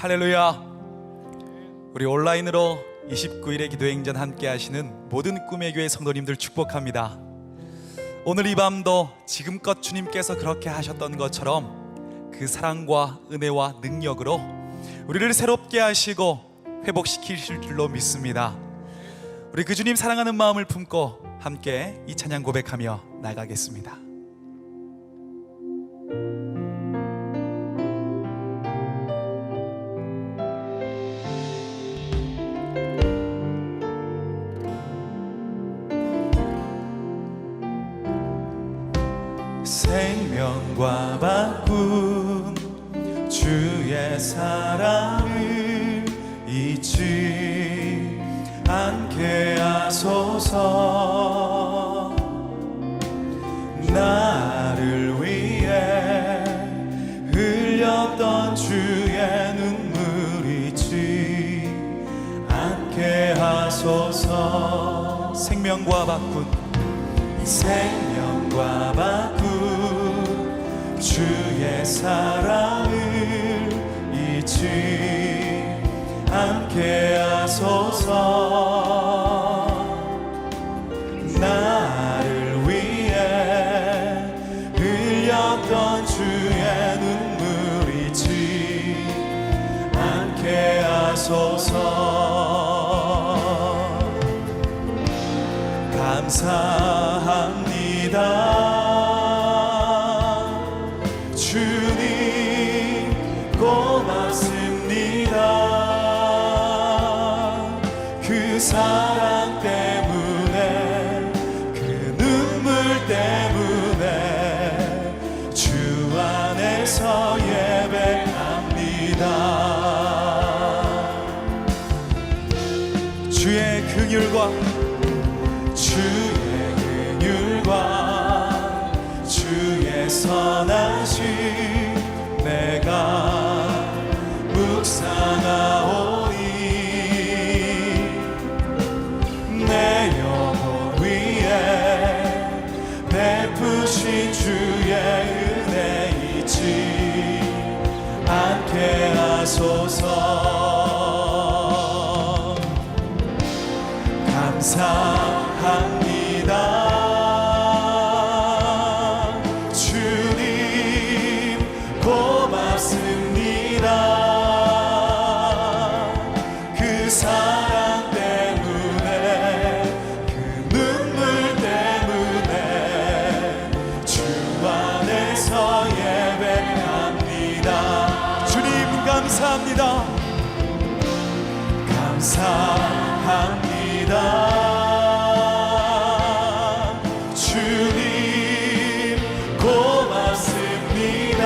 할렐루야. 우리 온라인으로 29일의 기도행전 함께 하시는 모든 꿈의 교회 성도님들 축복합니다. 오늘 이 밤도 지금껏 주님께서 그렇게 하셨던 것처럼 그 사랑과 은혜와 능력으로 우리를 새롭게 하시고 회복시키실 줄로 믿습니다. 우리 그 주님 사랑하는 마음을 품고 함께 이 찬양 고백하며 나가겠습니다. 생명과 바꾼 주의 사랑을 잊지 않게 하소서. 나를 위해 흘렸던 주의 눈물 잊지 않게 하소서. 생명과 바꾼 바꾼 주의 사랑을 잊지 않게 하소서. 나를 위해 흘렸던 주의 눈물 잊지 않게 하소서. 감사합니다. 주님 고맙습니다. 그 사랑 때문에 그 눈물 때문에 주 안에서 예배합니다. 주의 긍휼과 주의 선하심 내가 묵상하오니 내 영혼 위에 베푸신 주의 은혜 잊지 않게 하소서. 감사합니다. 그 사랑 때문에 그 눈물 때문에 주 안에서 예배합니다. 주님 감사합니다. 감사합니다. 주님 고맙습니다.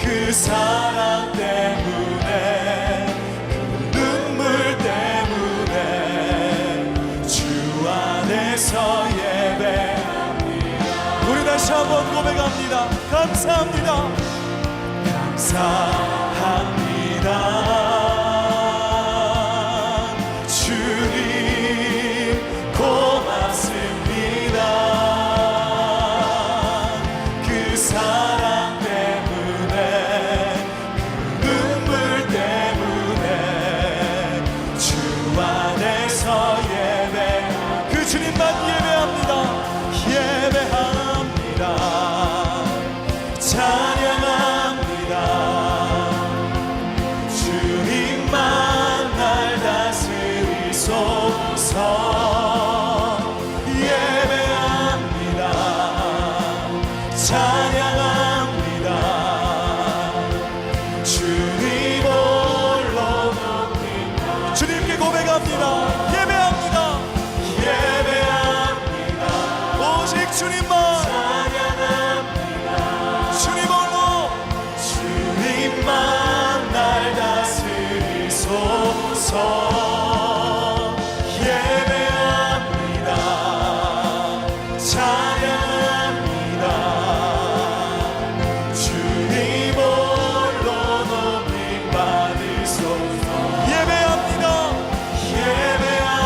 그 사랑 때문에 그 눈물 때문에 주 안에서 예배합니다. 우리 다시 한번 고백합니다. 감사합니다. 감사합니다. 주님 고맙습니다. 그 사랑 때문에 그 눈물 때문에 주 안에서 예배합니다. 그 주님만 예배합니다. 찬양합니다. 주님만 날 다스리소서. 예배합니다. 찬양합니다. 주님 홀로 높입니다. 주님께 고백합니다. 예배합니다. 예배합니다. 오직 주님만 찬양합니다. 주님 홀로 주님만 날 다스리소서. 예배합니다. 찬양합니다. 주님 홀로 높임 받으소서. 예배합니다. 예배합니다.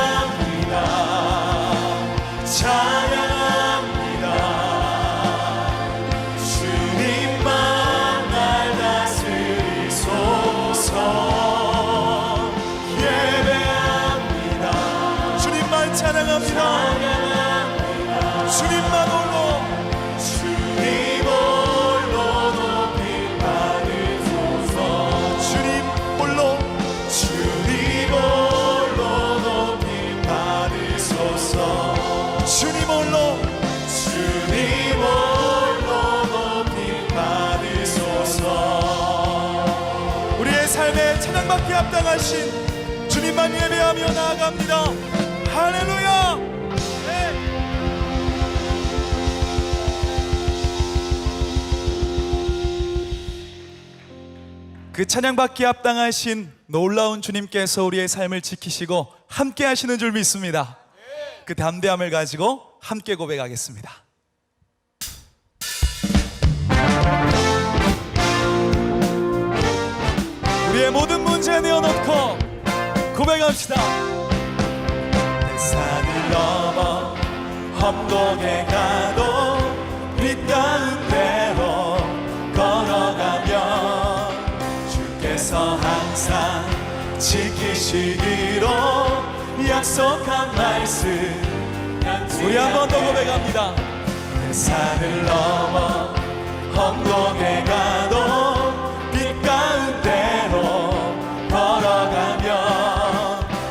주님만 홀로 주님 홀로 높임 받으소서. 주님 홀로 주님 홀로 높임 받으소서. 주님 홀로 주님 홀로 높임 받으소서. 우리의 삶에 찬양받기 합당하신 주님만 예배하며 나아갑니다. 할렐루야. 네. 그 찬양받기 합당하신 놀라운 주님께서 우리의 삶을 지키시고 함께 하시는 줄 믿습니다. 그 담대함을 가지고 함께 고백하겠습니다. 우리의 모든 문제 내어놓고 고백합시다. 내 산을 넘어 험곡에 가도 빛 가운데로 걸어가면 주께서 항상 지키시기로 약속한 말씀 우리 한 번 더 고백합니다. 내 산을 넘어 험곡에 가도 빛 가운데로 걸어가면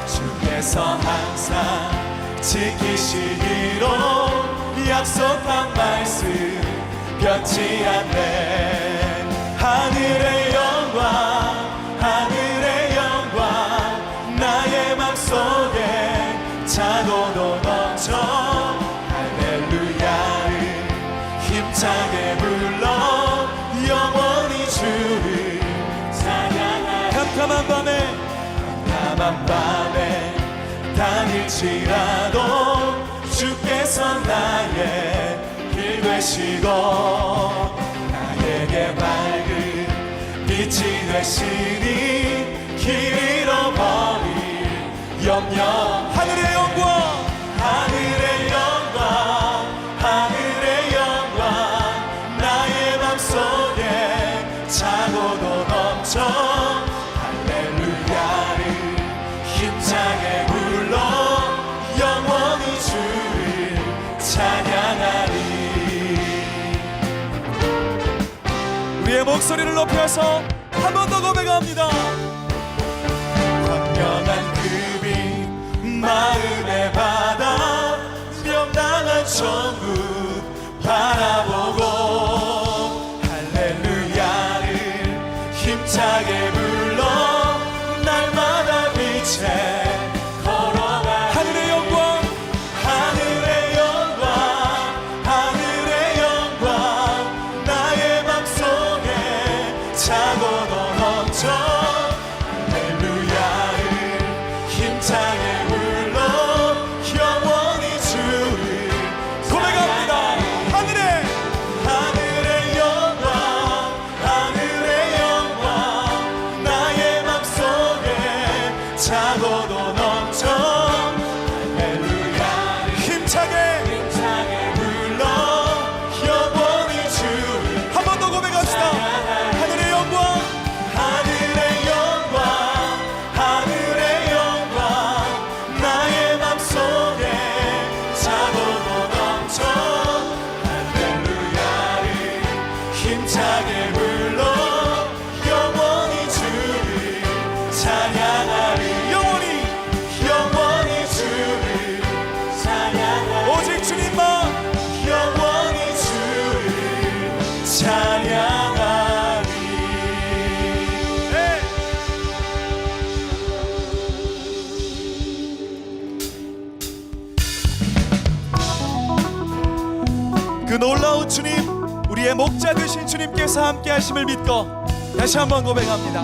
주께서 항상 지키시기로 약속한 말씀 변치 않네. 하늘의 영광 하늘의 영광 나의 맘속에 차고도 넘쳐 할렐루야를 힘차게 불러 영원히 주를 찬양하리. 캄캄한 밤에 다닐지라도 주께서 나의 길 되시고 나에게 밝은 빛이 되시니 길 잃어버릴 염려. 하늘의 영광 하늘의 영광 하늘의 영광 나의 맘속에 차고도 넘쳐 할렐루야를 힘차게 불러 영원히 주를 찬양하리. 우리의 목소리를 높여서 한 번 더 고백합니다. 광명한 그 빛 마음의 바다 명랑한 천국 바라보고 할렐루야를 힘차게 불러 날마다 빛에 걸어가. 하늘의 영광 하늘의 영광 하늘의 영광 나의 맘속에 차고도 넘쳐 할렐루야를 힘차게 불러 영원히 주를 고백합니다. 하늘의 영광 하늘의 영광 나의 맘속에 차고도 넘쳐 할렐루야를 힘차게 불러 영원히 주를. 한 번 더 고백합시다. 하늘의 영광 하늘의 영광 하늘의 영광 나의 맘속에 차고도 넘쳐 할렐루야를 힘차게 불러 영원히 주를 찬양하리. 영원히 주를 찬양하리. 오직 주님만 영원히 주를 찬양하리. 네. 그 놀라운 주님, 우리의 목자 되신 주님께서 함께 하심을 믿고 다시 한번 고백합니다.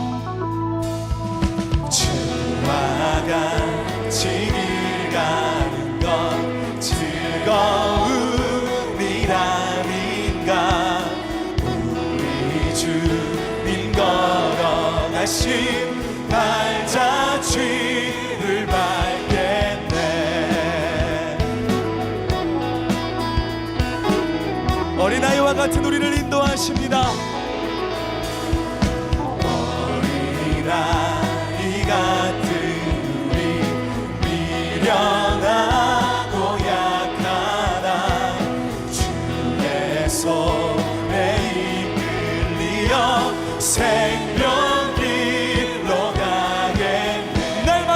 주와 같이 길 가는 건 즐거움이라는가. 우리 주님 걸어가신 발자취를 밟겠네. 어린아이와 같은 우리를 인도하십니다. 어린아이 같은 우리 미련하고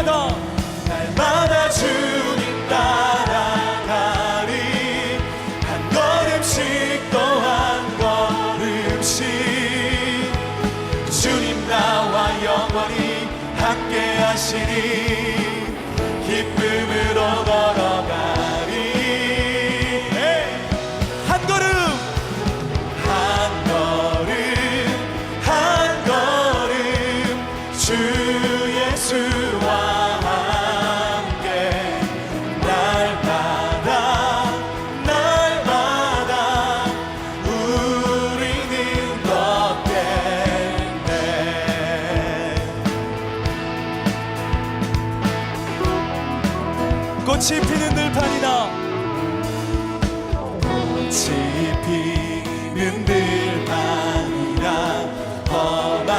날마다 주님 따라가리. 한 걸음씩 또 한 걸음씩 주님 나와 영원히 함께 하시니 기쁨으로 걸어가리. 한 걸음 한 걸음 한 걸음 주 예수와 함께 날마다 날마다 우리는 걷겠네. 꽃이 피는 들판이나 꽃이 피는 들판이라 험한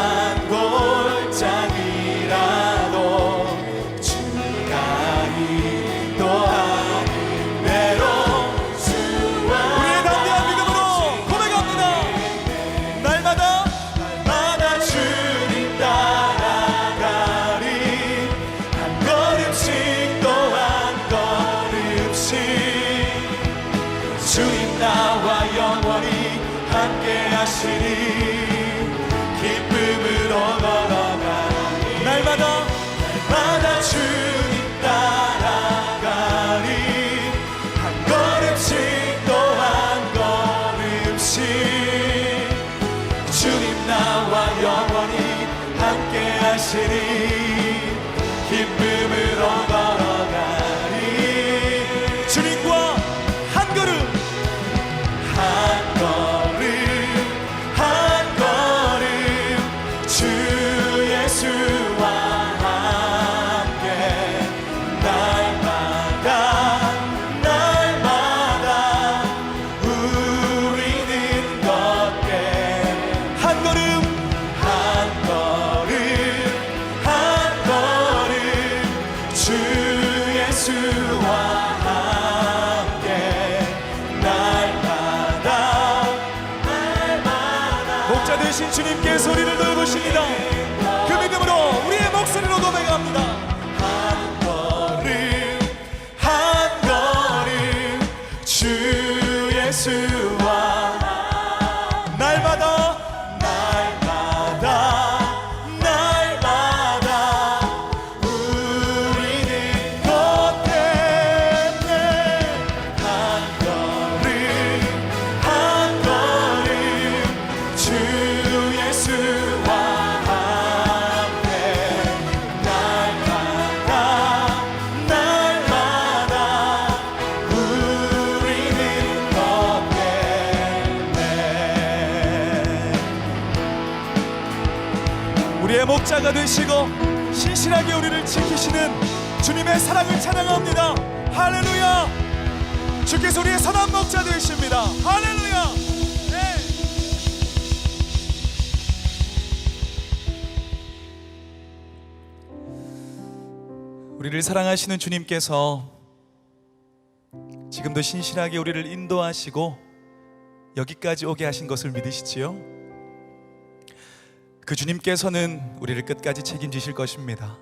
골짜기라도 주가 인도하는 대로 주와 우리의 담대한 믿음으로 고백합니다. 날마다 날마다 주님 따라가리. 한 걸음씩 또 한 걸음씩 주님 나와 영원히 함께 하시니 기쁨으로 걸어가리. 날마다 날마다 주님 따라가리. 한 걸음씩 또 한 걸음씩 주님 나와 영원히 함께 하시니 기쁨으로 걸어가리. 주님과 한 걸음 한 걸음 한 걸음 주 예수와 함께 날마다 날마다 우리는 걷게. 한 걸음 한 걸음 한 걸음 주 예수와 함께 날마다 날마다 목자 되신 주님께 소리를 들어보십니다. 그 믿음으로 우리의 목소리로 고백합니다. 한 걸음 한 걸음 주 예수와 날마다 날마다 날마다 우리는 걷겠네. 한 걸음 한 걸음 주 예수와 함께 날마다 날마다 우리는 걷겠네. 우리의 목자가 되시고 신실하게 우리를 지키시는 주님의 사랑을 찬양합니다. 할렐루야. 주께서 우리의 선한 목자 되십니다. 할렐루야. 네. 우리를 사랑하시는 주님께서 지금도 신실하게 우리를 인도하시고 여기까지 오게 하신 것을 믿으시지요? 그 주님께서는 우리를 끝까지 책임지실 것입니다.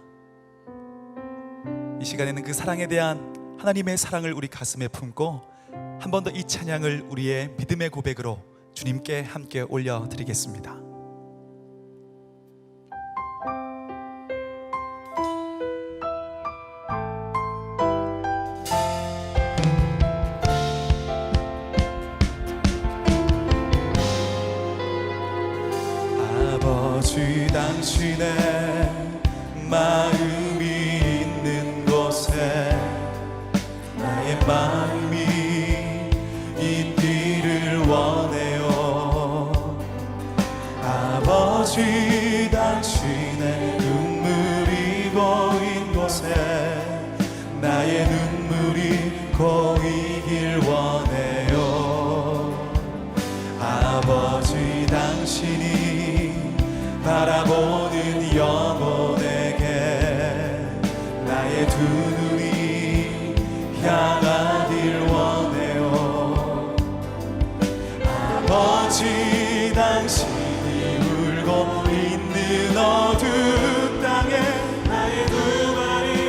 이 시간에는 그 사랑에 대한 하나님의 사랑을 우리 가슴에 품고 한 번 더 이 찬양을 우리의 믿음의 고백으로 주님께 함께 올려드리겠습니다. 아버지 당신의 마음이 있는 곳에 나의 마음이 있기를 원해요. 아버지 당신의 눈물이 고인 곳에 나의 눈물이 고이길 원해요. 아버지 당신이 바라보는 영혼에게 나의 두 눈이 향하길 원해요. 아버지 당신이 울고 있는 어두운 땅에 나의 두 발이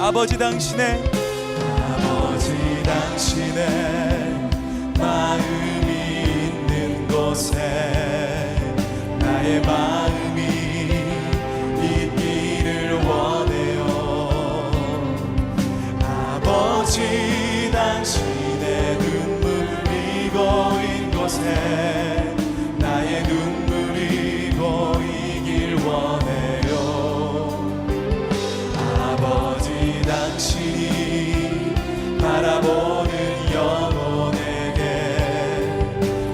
아버지 당신의 마음이 있는 곳에 나의 마음이 있기를 원해요. 아버지 당신의 눈물이 고인 곳에 나의 눈물이 고이길 원해요. 아버지 당신이 바라보는 영혼에게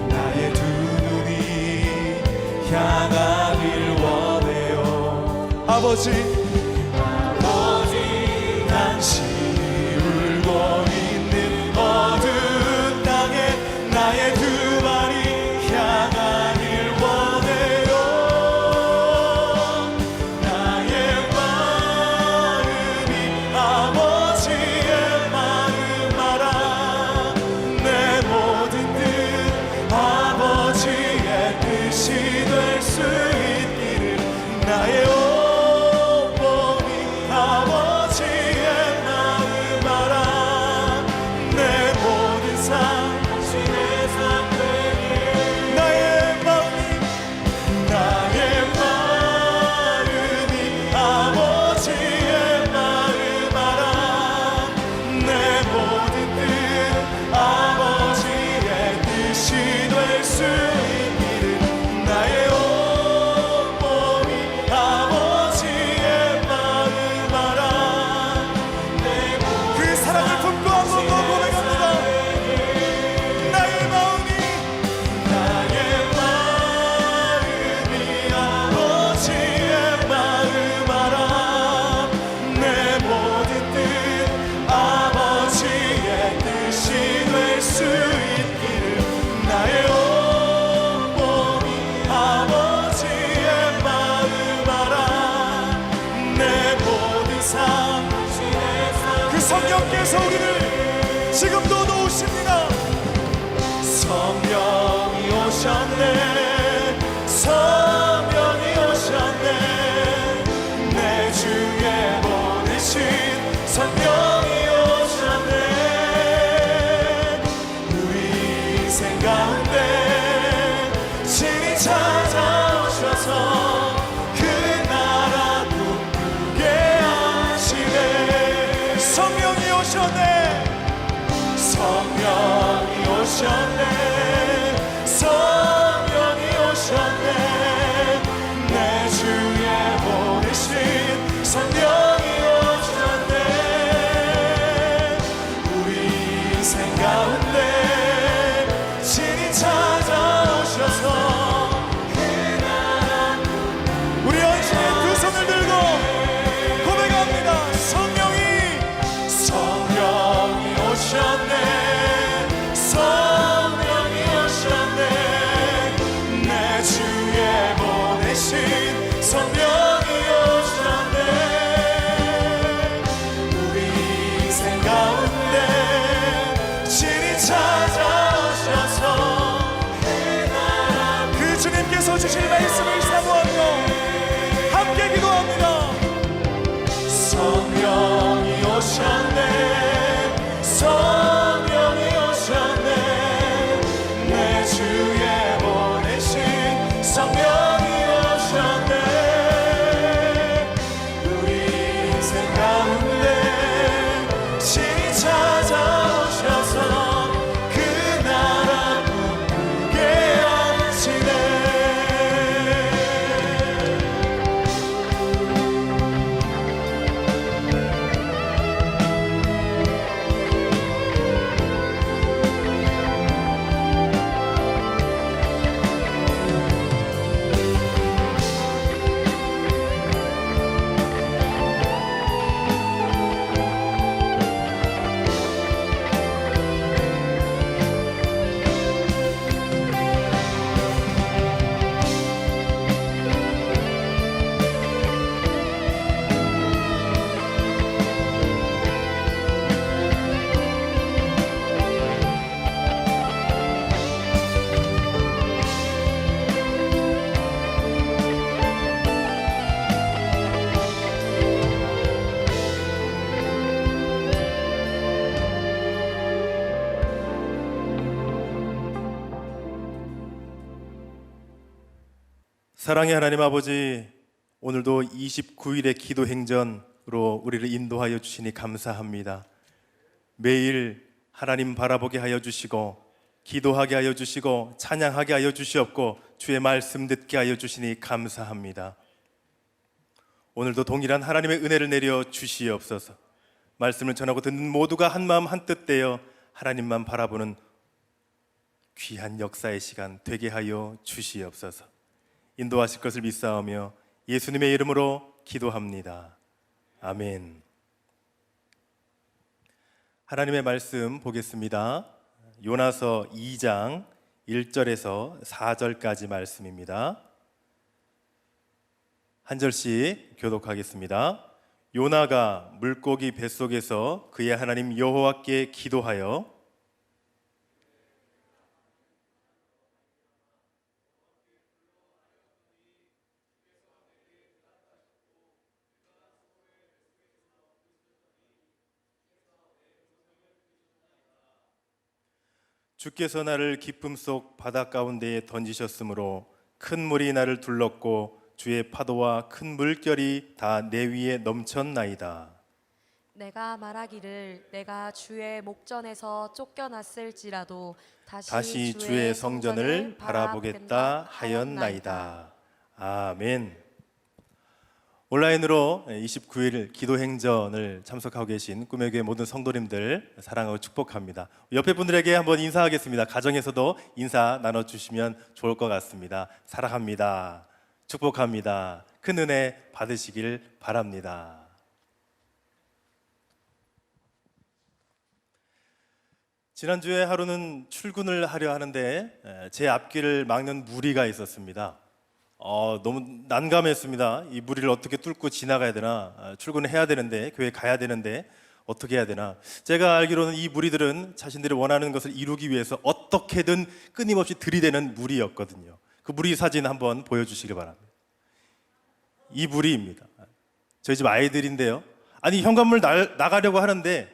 나의 두 눈이 향하길 원해요. 아버지 당신이 울고 있는 어두운 땅에 나의 두 발이 향하길 원해요. 나의 마음이 아버지의 마음 알아. 내 모든 뜻 아버지의 뜻이 될 수 있기를 나의 온몸이 아버지의 마음 알아. 내 모든 삶 당신의 삶 되길 나의 마음이 아버지의 마음 알아. 내 모든 뜻 아버지의 뜻이 될 수 있기를 나의 온몸이 아버지의 마음 알아. 그 사랑을 품고 한 번 더 고백합니다. 나의 마음이 아버지의 마음 알아. 내 모든 뜻 아버지의 뜻이 될 수 있기를 나의 온몸이 아버지의 마음 알아. 내 모든 삶 그 성령께서 우리를 지금도 도우십니다. 성령이 오셨네. 성령이 오셨네. 내 주에 보내신 성령이 오셨네. 우리 인생 가운데 신이 찾아오셔서 그 나라 꿈꾸게 하시네. 성령이 오셨네. 성령이 오셨네. 성령이 오셨네. 내 주에 보내신 성령이 오셨네. 우리 인생 가운데 신이 찾아오셔서 우리 헌신의 두 손을 들고 고백합니다. 성령이 오셨네. 성령이 오셨네. 내 주에 보내신 성령이 오셨네. 우리 인생 가운데 신이 찾아오셔서 그 주님께서 주실 말씀을 사모하며 함께 기도합니다. 성령이 오셨네. 성령이 오셨네. 내 주에 보내신 성령이 오셨네. 우리 인생 가운데 신이 찾아오셔서 그 나라 꿈꾸게 하시네. 사랑의 하나님 아버지, 오늘도 29일의 기도 행전으로 우리를 인도하여 주시니 감사합니다. 매일 하나님 바라보게 하여 주시고 기도하게 하여 주시고 찬양하게 하여 주시옵고 주의 말씀 듣게 하여 주시니 감사합니다. 오늘도 동일한 하나님의 은혜를 내려 주시옵소서. 말씀을 전하고 듣는 모두가 한마음 한뜻 되어 하나님만 바라보는 귀한 역사의 시간 되게 하여 주시옵소서. 인도하실 것을 믿사오며 예수님의 이름으로 기도합니다. 아멘. 하나님의 말씀 보겠습니다. 요나서 2장 1절에서 4절까지 말씀입니다. 한 절씩 교독하겠습니다. 요나가 물고기 뱃속에서 그의 하나님 여호와께 기도하여 주께서 나를 깊음 속 바다 가운데에 던지셨으므로 큰 물이 나를 둘렀고 주의 파도와 큰 물결이 다 내 위에 넘쳤나이다. 내가 말하기를 내가 주의 목전에서 쫓겨났을지라도 다시 주의 성전을 바라보겠다 하였나이다. 아멘. 온라인으로 29일 기도행전을 참석하고 계신 꿈의 교회 모든 성도님들 사랑하고 축복합니다. 옆에 분들에게 한번 인사하겠습니다. 가정에서도 인사 나눠주시면 좋을 것 같습니다. 사랑합니다. 축복합니다. 큰 은혜 받으시길 바랍니다. 지난주에 하루는 출근을 하려 하는데 제 앞길을 막는 무리가 있었습니다. 너무 난감했습니다. 이 무리를 어떻게 뚫고 지나가야 되나, 출근을 해야 되는데, 교회 가야 되는데 어떻게 해야 되나. 제가 알기로는 이 무리들은 자신들이 원하는 것을 이루기 위해서 어떻게든 끊임없이 들이대는 무리였거든요. 그 무리 사진 한번 보여주시기 바랍니다. 이 무리입니다. 저희 집 아이들인데요. 아니, 현관문 나가려고 하는데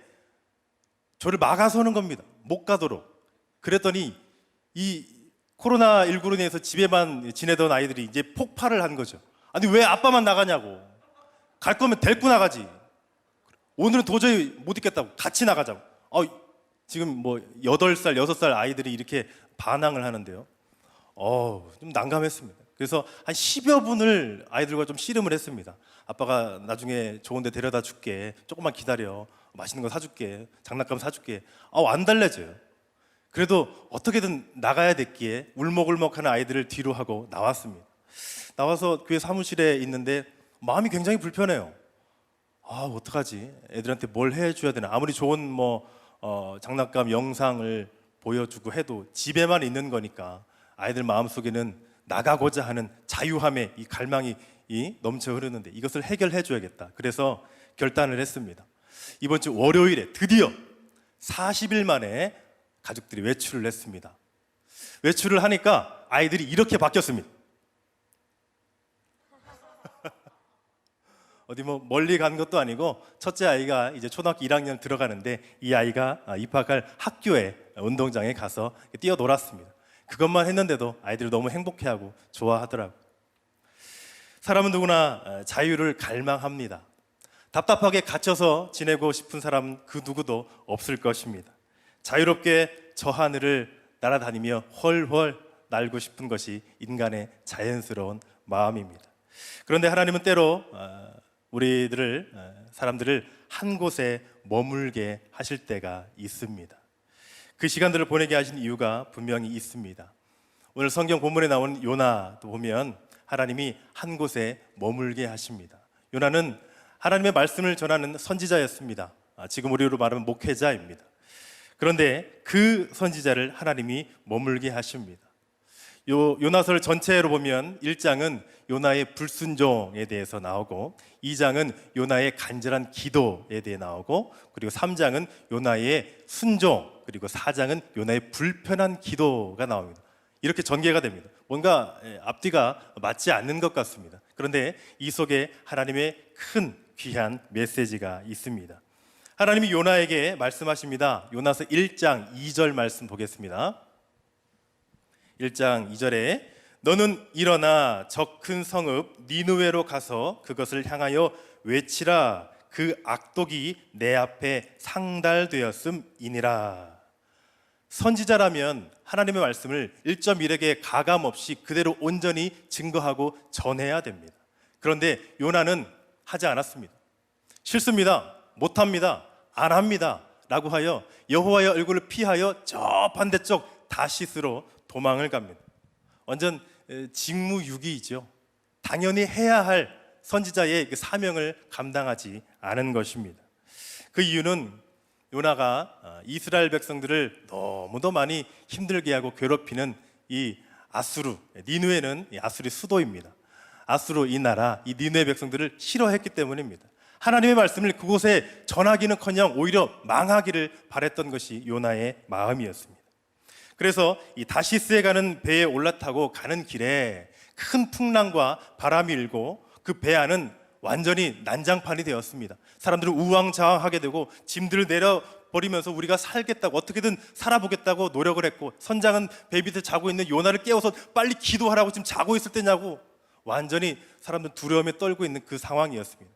저를 막아서는 겁니다. 못 가도록. 그랬더니 이 코로나19로 인해서 집에만 지내던 아이들이 이제 폭발을 한 거죠. 아니, 왜 아빠만 나가냐고. 갈 거면 데리고 나가지. 오늘은 도저히 못 있겠다고. 같이 나가자고. 지금 뭐 8살, 6살 아이들이 이렇게 반항을 하는데요. 좀 난감했습니다. 그래서 한 10여 분을 아이들과 좀 씨름을 했습니다. 아빠가 나중에 좋은 데 데려다 줄게. 조금만 기다려. 맛있는 거 사줄게. 장난감 사줄게. 안 달래져요. 그래도 어떻게든 나가야 됐기에 울먹울먹하는 아이들을 뒤로 하고 나왔습니다. 나와서 교회 사무실에 있는데 마음이 굉장히 불편해요. 어떡하지? 애들한테 뭘 해줘야 되나? 아무리 좋은 장난감 영상을 보여주고 해도 집에만 있는 거니까 아이들 마음속에는 나가고자 하는 자유함의 이 갈망이 넘쳐 흐르는데 이것을 해결해 줘야겠다. 그래서 결단을 했습니다. 이번 주 월요일에 드디어 40일 만에 가족들이 외출을 했습니다. 외출을 하니까 아이들이 이렇게 바뀌었습니다. 어디 멀리 간 것도 아니고 첫째 아이가 이제 초등학교 1학년 들어가는데 이 아이가 입학할 학교에 운동장에 가서 뛰어놀았습니다. 그것만 했는데도 아이들이 너무 행복해하고 좋아하더라고요. 사람은 누구나 자유를 갈망합니다. 답답하게 갇혀서 지내고 싶은 사람 그 누구도 없을 것입니다. 자유롭게 저 하늘을 날아다니며 훨훨 날고 싶은 것이 인간의 자연스러운 마음입니다. 그런데 하나님은 때로 사람들을 한 곳에 머물게 하실 때가 있습니다. 그 시간들을 보내게 하신 이유가 분명히 있습니다. 오늘 성경 본문에 나온 요나도 보면 하나님이 한 곳에 머물게 하십니다. 요나는 하나님의 말씀을 전하는 선지자였습니다. 지금 우리로 말하면 목회자입니다. 그런데 그 선지자를 하나님이 머물게 하십니다. 요나서를 전체로 보면 1장은 요나의 불순종에 대해서 나오고 2장은 요나의 간절한 기도에 대해 나오고 그리고 3장은 요나의 순종 그리고 4장은 요나의 불편한 기도가 나옵니다. 이렇게 전개가 됩니다. 뭔가 앞뒤가 맞지 않는 것 같습니다. 그런데 이 속에 하나님의 큰 귀한 메시지가 있습니다. 하나님이 요나에게 말씀하십니다. 요나서 1장 2절 말씀 보겠습니다. 1장 2절에 너는 일어나 저 큰 성읍 니느웨로 가서 그것을 향하여 외치라. 그 악독이 내 앞에 상달되었음이니라. 선지자라면 하나님의 말씀을 1.1에게 가감 없이 그대로 온전히 증거하고 전해야 됩니다. 그런데 요나는 하지 않았습니다. 싫습니다, 못합니다, 안 합니다 라고 하여 여호와의 얼굴을 피하여 저 반대쪽 다시스로 도망을 갑니다. 완전 직무유기이죠. 당연히 해야 할 선지자의 그 사명을 감당하지 않은 것입니다. 그 이유는 요나가 이스라엘 백성들을 너무도 많이 힘들게 하고 괴롭히는 이 아수르, 니느웨는 아수르의 수도입니다. 아수르 이 나라, 이 니느웨 백성들을 싫어했기 때문입니다. 하나님의 말씀을 그곳에 전하기는커녕 오히려 망하기를 바랬던 것이 요나의 마음이었습니다. 그래서 이 다시스에 가는 배에 올라타고 가는 길에 큰 풍랑과 바람이 일고 그 배 안은 완전히 난장판이 되었습니다. 사람들은 우왕좌왕하게 되고 짐들을 내려버리면서 우리가 살겠다고, 어떻게든 살아보겠다고 노력을 했고, 선장은 배 밑에 자고 있는 요나를 깨워서 빨리 기도하라고, 지금 자고 있을 때냐고 완전히 사람들 두려움에 떨고 있는 그 상황이었습니다.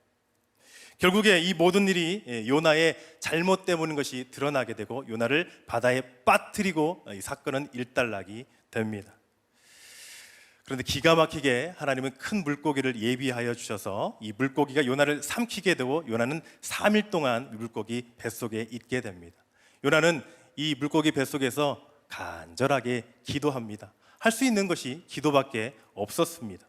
결국에 이 모든 일이 요나의 잘못 때문인 것이 드러나게 되고 요나를 바다에 빠뜨리고 이 사건은 일단락이 됩니다. 그런데 기가 막히게 하나님은 큰 물고기를 예비하여 주셔서 이 물고기가 요나를 삼키게 되고 요나는 3일 동안 물고기 뱃속에 있게 됩니다. 요나는 이 물고기 뱃속에서 간절하게 기도합니다. 할 수 있는 것이 기도밖에 없었습니다.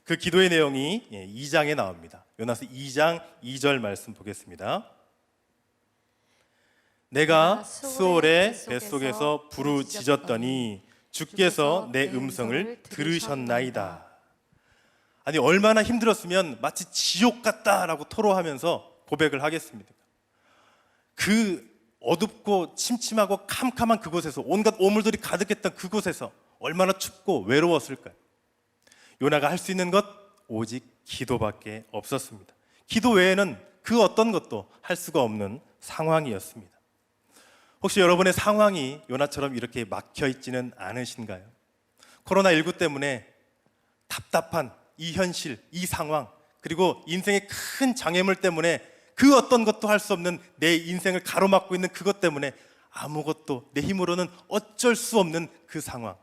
그 기도의 내용이 2장에 나옵니다. 요나서 2장 2절 말씀 보겠습니다. 내가 수월의 뱃속에서 부르짖었더니 주께서 내 음성을 들으셨나이다. 아니, 얼마나 힘들었으면 마치 지옥 같다라고 토로하면서 고백을 하겠습니다. 그 어둡고 침침하고 캄캄한 그곳에서, 온갖 오물들이 가득했던 그곳에서 얼마나 춥고 외로웠을까요? 요나가 할 수 있는 것 오직 기도밖에 없었습니다. 기도 외에는 그 어떤 것도 할 수가 없는 상황이었습니다. 혹시 여러분의 상황이 요나처럼 이렇게 막혀 있지는 않으신가요? 코로나19 때문에 답답한 이 현실, 이 상황, 그리고 인생의 큰 장애물 때문에 그 어떤 것도 할 수 없는 내 인생을 가로막고 있는 그것 때문에 아무것도 내 힘으로는 어쩔 수 없는 그 상황,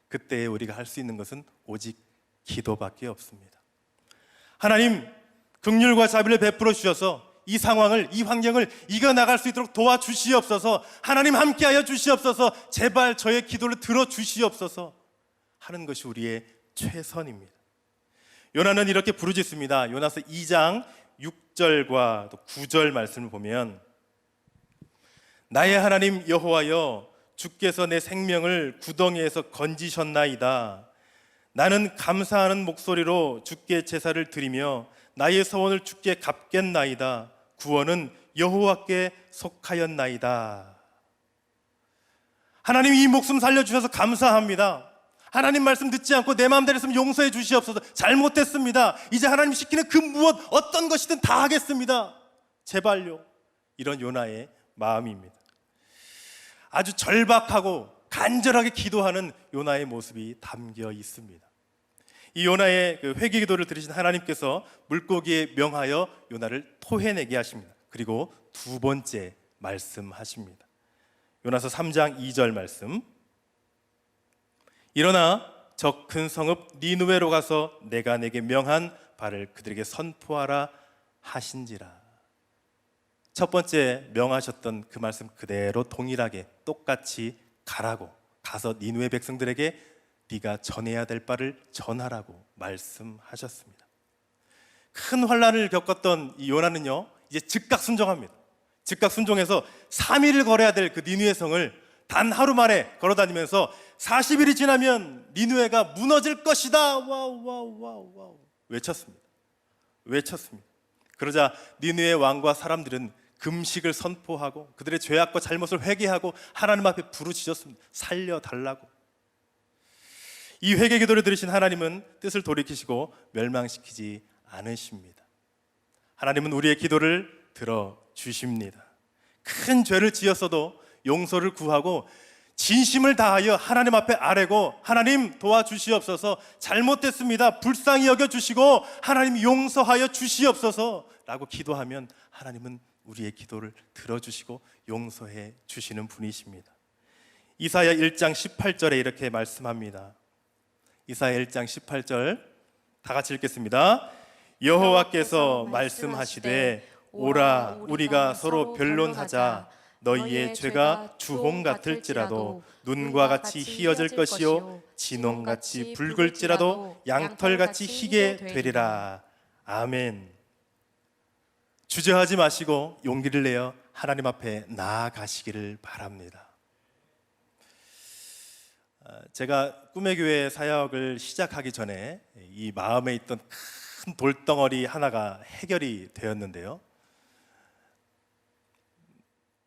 그때에 우리가 할 수 있는 것은 오직 기도밖에 없습니다. 하나님, 긍휼과 자비를 베풀어 주셔서 이 상황을, 이 환경을 이겨나갈 수 있도록 도와주시옵소서. 하나님 함께하여 주시옵소서. 제발 저의 기도를 들어주시옵소서 하는 것이 우리의 최선입니다. 요나는 이렇게 부르짖습니다. 요나서 2장 6절과 9절 말씀을 보면, 나의 하나님 여호와여, 주께서 내 생명을 구덩이에서 건지셨나이다. 나는 감사하는 목소리로 주께 제사를 드리며 나의 서원을 주께 갚겠나이다. 구원은 여호와께 속하였나이다. 하나님, 이 목숨 살려주셔서 감사합니다. 하나님 말씀 듣지 않고 내 마음대로 했으면 용서해 주시옵소서. 잘못했습니다. 이제 하나님 시키는 그 무엇 어떤 것이든 다 하겠습니다. 제발요. 이런 요나의 마음입니다. 아주 절박하고 간절하게 기도하는 요나의 모습이 담겨 있습니다. 이 요나의 그 회개 기도를 들으신 하나님께서 물고기에 명하여 요나를 토해내게 하십니다. 그리고 두 번째 말씀하십니다. 요나서 3장 2절 말씀, 일어나 저 큰 성읍 니느웨로 가서 내가 내게 명한 바를 그들에게 선포하라 하신지라. 첫 번째 명하셨던 그 말씀 그대로 동일하게 똑같이 가라고, 가서 니느웨 백성들에게 네가 전해야 될 바를 전하라고 말씀하셨습니다. 큰 환난을 겪었던 이 요나는요, 이제 즉각 순종합니다. 즉각 순종해서 3일을 걸어야 될 그 니느웨 성을 단 하루 만에 걸어다니면서 40일이 지나면 니느웨가 무너질 것이다. 와우 외쳤습니다. 그러자 니느웨 왕과 사람들은 금식을 선포하고 그들의 죄악과 잘못을 회개하고 하나님 앞에 부르짖었습니다. 살려달라고. 이 회개 기도를 들으신 하나님은 뜻을 돌이키시고 멸망시키지 않으십니다. 하나님은 우리의 기도를 들어주십니다. 큰 죄를 지었어도 용서를 구하고 진심을 다하여 하나님 앞에 아뢰고 하나님 도와주시옵소서, 잘못됐습니다, 불쌍히 여겨주시고 하나님 용서하여 주시옵소서 라고 기도하면 하나님은 우리의 기도를 들어주시고 용서해 주시는 분이십니다. 이사야 1장 18절에 이렇게 말씀합니다. 이사야 1장 18절 다 같이 읽겠습니다. 여호와께서 말씀하시되 오라 우리가 서로 변론하자. 너희의 죄가 주홍 같을지라도 눈과 같이 희어질 것이요 진홍같이 붉을지라도 양털같이 희게 되리라. 아멘. 주저하지 마시고 용기를 내어 하나님 앞에 나아가시기를 바랍니다. 제가 꿈의 교회 사역을 시작하기 전에 이 마음에 있던 큰 돌덩어리 하나가 해결이 되었는데요.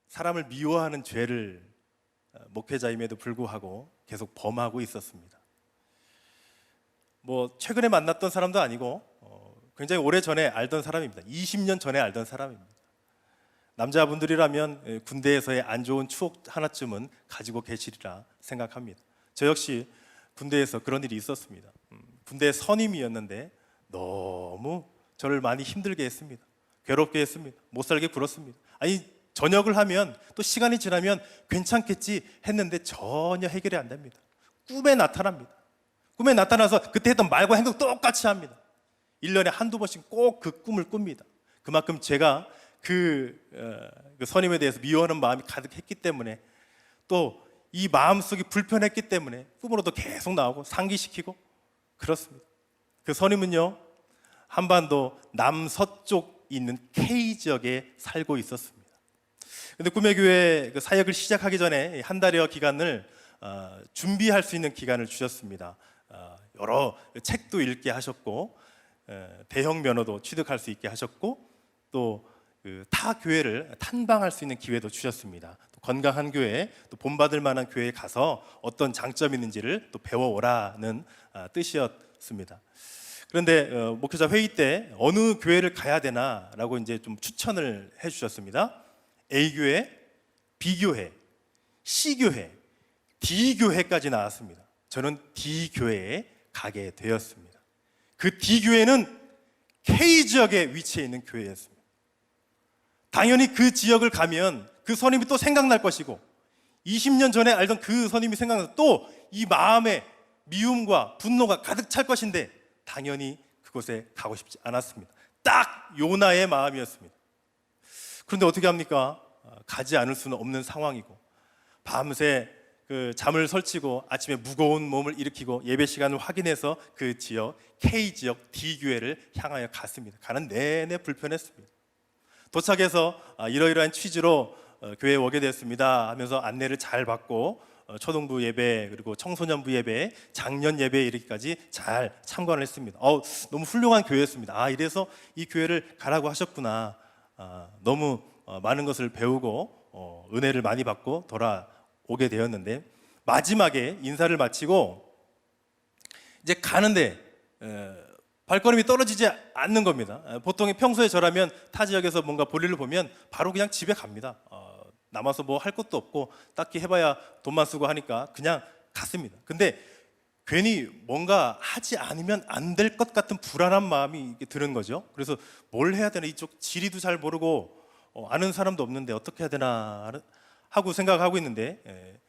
사람을 미워하는 죄를 목회자임에도 불구하고 계속 범하고 있었습니다. 뭐 최근에 만났던 사람도 아니고 굉장히 오래 전에 알던 사람입니다. 20년 전에 알던 사람입니다. 남자분들이라면 군대에서의 안 좋은 추억 하나쯤은 가지고 계시리라 생각합니다. 저 역시 군대에서 그런 일이 있었습니다. 군대 선임이었는데 너무 저를 많이 힘들게 했습니다. 괴롭게 했습니다. 못 살게 굴었습니다. 아니 저녁을 하면 또 시간이 지나면 괜찮겠지 했는데 전혀 해결이 안 됩니다. 꿈에 나타납니다. 꿈에 나타나서 그때 했던 말과 행동 똑같이 합니다. 1년에 한두 번씩 꼭 그 꿈을 꿉니다. 그만큼 제가 그 선임에 대해서 미워하는 마음이 가득했기 때문에 또 이 마음속이 불편했기 때문에 꿈으로도 계속 나오고 상기시키고 그렇습니다. 그 선임은요 한반도 남서쪽 있는 K 지역에 살고 있었습니다. 근데 꿈의 교회 그 사역을 시작하기 전에 한 달여 기간을 준비할 수 있는 기간을 주셨습니다. 여러 책도 읽게 하셨고 대형 면허도 취득할 수 있게 하셨고 또 타 교회를 탐방할 수 있는 기회도 주셨습니다. 또 건강한 교회, 또 본받을 만한 교회에 가서 어떤 장점이 있는지를 또 배워오라는 뜻이었습니다. 그런데 목회자 회의 때 어느 교회를 가야 되나라고 이제 좀 추천을 해주셨습니다. A 교회, B 교회, C 교회, D 교회까지 나왔습니다. 저는 D 교회에 가게 되었습니다. 그 D 교회는 K 지역에 위치해 있는 교회였습니다. 당연히 그 지역을 가면 그 선임이 또 생각날 것이고 20년 전에 알던 그 선임이 생각나서 또 이 마음에 미움과 분노가 가득 찰 것인데 당연히 그곳에 가고 싶지 않았습니다. 딱 요나의 마음이었습니다. 그런데 어떻게 합니까? 가지 않을 수는 없는 상황이고 밤새 그 잠을 설치고 아침에 무거운 몸을 일으키고 예배 시간을 확인해서 그 지역 K 지역 D 교회를 향하여 갔습니다. 가는 내내 불편했습니다. 도착해서 이러이러한 취지로 교회에 오게 됐습니다 하면서 안내를 잘 받고 초등부 예배 그리고 청소년부 예배, 장년 예배 이렇게까지 잘 참관을 했습니다. 너무 훌륭한 교회였습니다. 이래서 이 교회를 가라고 하셨구나. 너무 많은 것을 배우고 은혜를 많이 받고 돌아오게 되었는데 마지막에 인사를 마치고 이제 가는데 발걸음이 떨어지지 않는 겁니다. 보통 평소에 저라면 타 지역에서 뭔가 볼일을 보면 바로 그냥 집에 갑니다. 남아서 뭐 할 것도 없고 딱히 해봐야 돈만 쓰고 하니까 그냥 갔습니다. 근데 괜히 뭔가 하지 않으면 안 될 것 같은 불안한 마음이 드는 거죠. 그래서 뭘 해야 되나, 이쪽 지리도 잘 모르고 아는 사람도 없는데 어떻게 해야 되나 하고 생각하고 있는데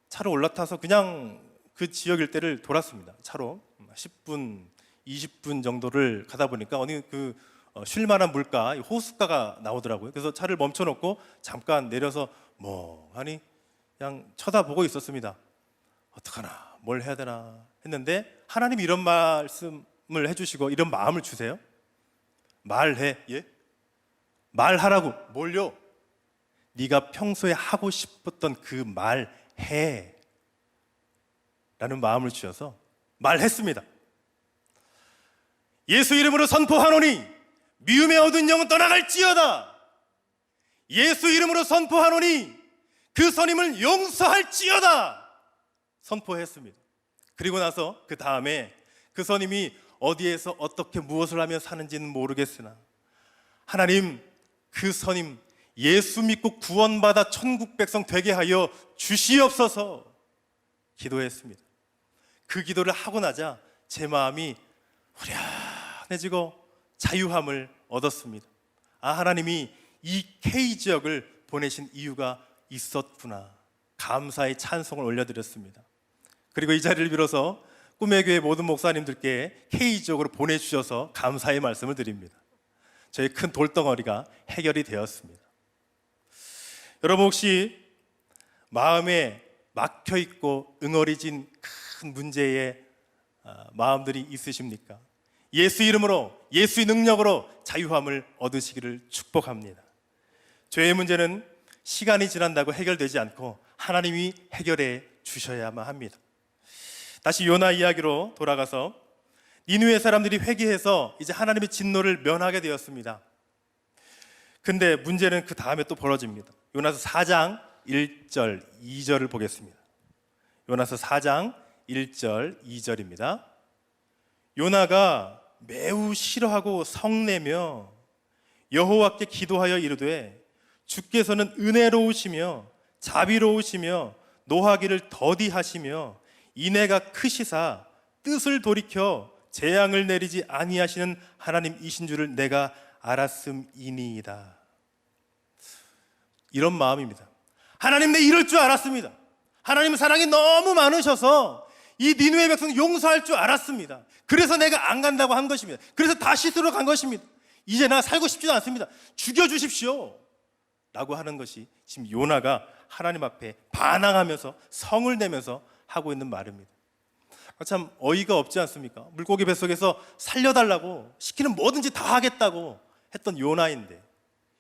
차로 올라타서 그냥 그 지역 일대를 돌았습니다. 차로 10분 20분 정도를 가다 보니까 어느 그 쉴만한 물가, 호숫가가 나오더라고요. 그래서 차를 멈춰놓고 잠깐 내려서 멍하니 그냥 쳐다보고 있었습니다. 어떡하나, 뭘 해야 되나 했는데 하나님이 이런 말씀을 해주시고 이런 마음을 주세요. 말해. 예? 말하라고. 뭘요? 네가 평소에 하고 싶었던 그 말해 라는 마음을 주셔서 말했습니다. 예수 이름으로 선포하노니 미움에 얻은 영은 떠나갈지어다. 예수 이름으로 선포하노니 그 선임을 용서할지어다. 선포했습니다. 그리고 나서 그 다음에 그 선임이 어디에서 어떻게 무엇을 하며 사는지는 모르겠으나 하나님 그 선임 예수 믿고 구원받아 천국 백성 되게 하여 주시옵소서 기도했습니다. 그 기도를 하고 나자 제 마음이 후련해지고 자유함을 얻었습니다. 아, 하나님이 이 K지역을 보내신 이유가 있었구나. 감사의 찬송을 올려드렸습니다. 그리고 이 자리를 빌어서 꿈의 교회 모든 목사님들께 K지역으로 보내주셔서 감사의 말씀을 드립니다. 저희 큰 돌덩어리가 해결이 되었습니다. 여러분, 혹시 마음에 막혀있고 응어리진 큰 문제에 마음들이 있으십니까? 예수 이름으로, 예수의 능력으로 자유함을 얻으시기를 축복합니다. 죄의 문제는 시간이 지난다고 해결되지 않고 하나님이 해결해 주셔야만 합니다. 다시 요나 이야기로 돌아가서 니느웨 사람들이 회개해서 이제 하나님의 진노를 면하게 되었습니다. 근데 문제는 그 다음에 또 벌어집니다. 요나서 4장 1절 2절을 보겠습니다. 요나서 4장 1절 2절입니다. 요나가 매우 싫어하고 성내며 여호와께 기도하여 이르되 주께서는 은혜로우시며 자비로우시며 노하기를 더디하시며 인애가 크시사 뜻을 돌이켜 재앙을 내리지 아니하시는 하나님이신 줄을 내가 알았음이니이다. 이런 마음입니다. 하나님, 내 이럴 줄 알았습니다. 하나님은 사랑이 너무 많으셔서 이 니느웨 백성을 용서할 줄 알았습니다. 그래서 내가 안 간다고 한 것입니다. 그래서 다시스로 간 것입니다. 이제 나 살고 싶지도 않습니다. 죽여주십시오 라고 하는 것이 지금 요나가 하나님 앞에 반항하면서 성을 내면서 하고 있는 말입니다. 참 어이가 없지 않습니까? 물고기 뱃속에서 살려달라고 시키는 뭐든지 다 하겠다고 했던 요나인데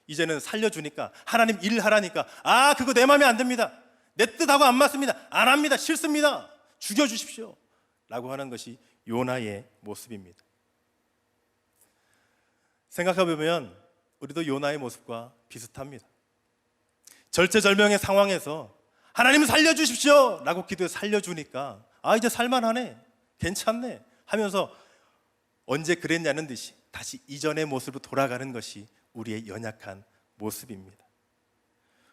이제는 살려주니까, 하나님 일하라니까, 아, 그거 내 마음에 안 듭니다. 내 뜻하고 안 맞습니다. 안 합니다. 싫습니다. 죽여주십시오 라고 하는 것이 요나의 모습입니다. 생각해보면 우리도 요나의 모습과 비슷합니다. 절체절명의 상황에서 하나님 살려주십시오 라고 기도해 살려주니까, 아, 이제 살만하네, 괜찮네 하면서 언제 그랬냐는 듯이 다시 이전의 모습으로 돌아가는 것이 우리의 연약한 모습입니다.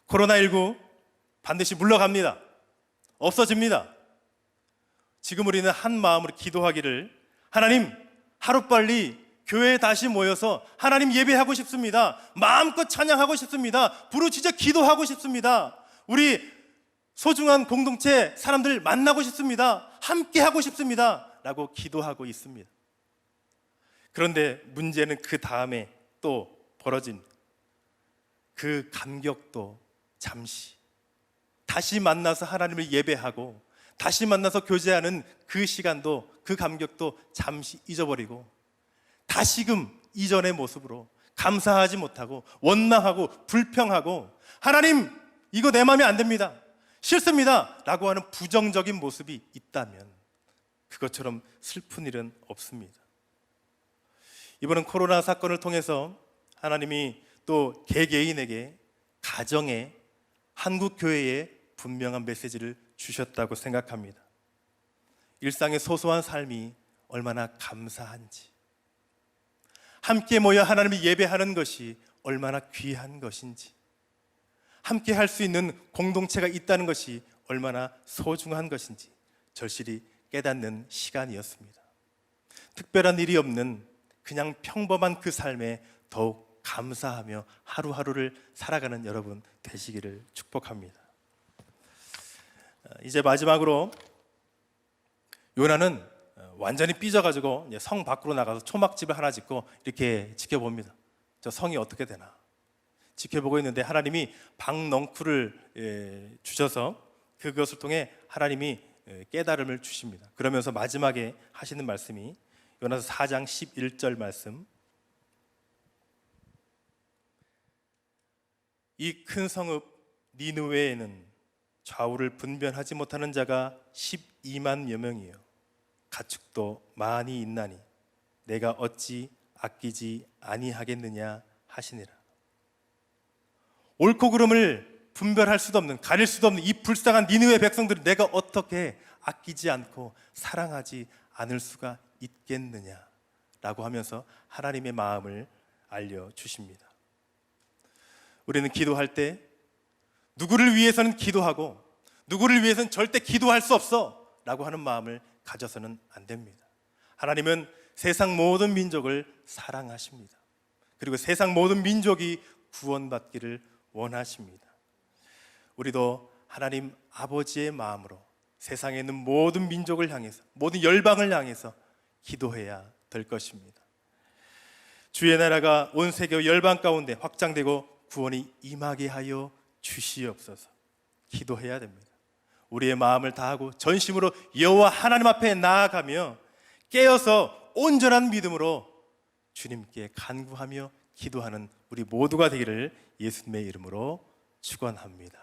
코로나19 반드시 물러갑니다. 없어집니다. 지금 우리는 한 마음으로 기도하기를, 하나님, 하루빨리 교회에 다시 모여서 하나님 예배하고 싶습니다. 마음껏 찬양하고 싶습니다. 부르짖어 기도하고 싶습니다. 우리 소중한 공동체 사람들 만나고 싶습니다. 함께 하고 싶습니다 라고 기도하고 있습니다. 그런데 문제는 그 다음에 또 벌어진 그 감격도 잠시, 다시 만나서 하나님을 예배하고 다시 만나서 교제하는 그 시간도, 그 감격도 잠시 잊어버리고 다시금 이전의 모습으로 감사하지 못하고 원망하고 불평하고, 하나님 이거 내 마음에 안 듭니다, 싫습니다 라고 하는 부정적인 모습이 있다면 그것처럼 슬픈 일은 없습니다. 이번은 코로나 사건을 통해서 하나님이 또 개개인에게, 가정에, 한국교회에 분명한 메시지를 주셨다고 생각합니다. 일상의 소소한 삶이 얼마나 감사한지, 함께 모여 하나님을 예배하는 것이 얼마나 귀한 것인지, 함께 할 수 있는 공동체가 있다는 것이 얼마나 소중한 것인지 절실히 깨닫는 시간이었습니다. 특별한 일이 없는 그냥 평범한 그 삶에 더욱 감사하며 하루하루를 살아가는 여러분 되시기를 축복합니다. 이제 마지막으로 요나는 완전히 삐져가지고 성 밖으로 나가서 초막집을 하나 짓고 이렇게 지켜봅니다. 저 성이 어떻게 되나 지켜보고 있는데 하나님이 박넝쿨을 주셔서 그것을 통해 하나님이 깨달음을 주십니다. 그러면서 마지막에 하시는 말씀이 요나서 4장 11절 말씀, 이 큰 성읍 니느웨에는 좌우를 분별하지 못하는 자가 12만여 명이요 가축도 많이 있나니 내가 어찌 아끼지 아니하겠느냐 하시니라. 옳고 그름을 분별할 수도 없는, 가릴 수도 없는 이 불쌍한 니느웨 백성들을 내가 어떻게 아끼지 않고 사랑하지 않을 수가 있겠느냐라고 하면서 하나님의 마음을 알려주십니다. 우리는 기도할 때 누구를 위해서는 기도하고 누구를 위해서는 절대 기도할 수 없어 라고 하는 마음을 가져서는 안 됩니다. 하나님은 세상 모든 민족을 사랑하십니다. 그리고 세상 모든 민족이 구원받기를 원하십니다. 우리도 하나님 아버지의 마음으로 세상에 있는 모든 민족을 향해서, 모든 열방을 향해서 기도해야 될 것입니다. 주의 나라가 온 세계 열방 가운데 확장되고 구원이 임하게 하여 주시옵소서. 기도해야 됩니다. 우리의 마음을 다하고 전심으로 여호와 하나님 앞에 나아가며 깨어서 온전한 믿음으로 주님께 간구하며 기도하는 우리 모두가 되기를 예수님의 이름으로 축원합니다.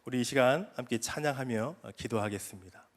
우리 이 시간 함께 찬양하며 기도하겠습니다.